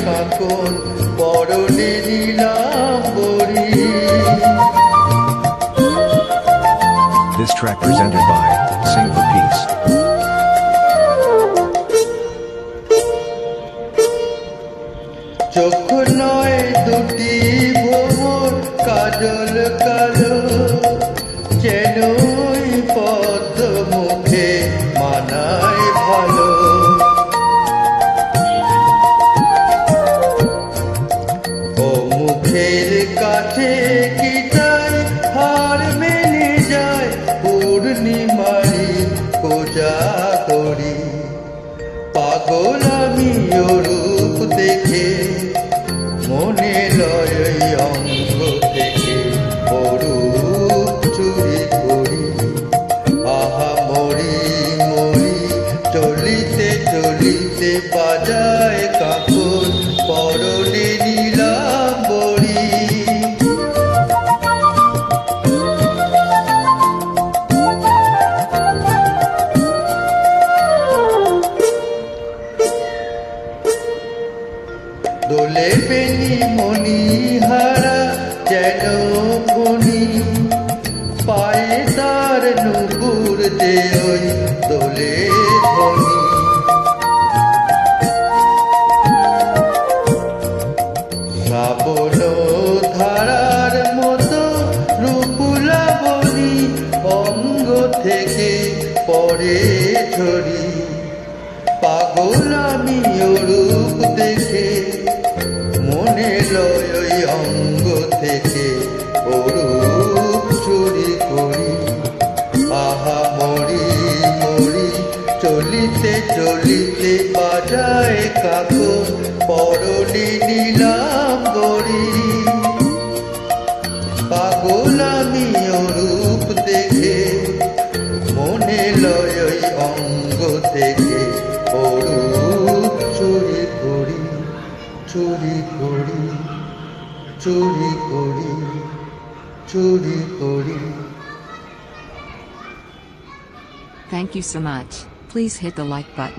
কাঁকন পরনে Nilambari. This track presented by Sing for Peace. চোখ নয় দুটি ভোর কাজল কালো, যেন পদ্ম মুখে মানায় ভালো। ও মুখের কাছে কি তাই হার মেনে যায়, পূর্ণিমারি পূজা করি। পাগল আমি ওর রূপ দেখে, মনে লয় অঙ্গ থেকে অরূপ চুরি করি। আহা মরি মরি চলিতে চলিতে বাজায় কাঁকন পরনে নীলাম্বরী। দোলে বেনি মণিহারা যেন ফণি, পায়ে তার নুপুর দে ওই দোলে ধ্বনি। শ্রাবণ ধারার মতো রূপুলাবনী অঙ্গ থেকে পরে ঝরি। পাগল আমি রূপ দেখে, মনে লয় অঙ্গ থেকে অরূপ চুরি করি। আহা মরি মরি চলিতে চলিতে বাজায় কাঁকন পরনে নীলাম্বরী। পাগল আমি রূপ দেখে, মনে লয় অঙ্গ থেকে অরূপ চুরি করি, চুরি করি, চুরি করি, চুরি করি। Thank you so much. Please hit the like button.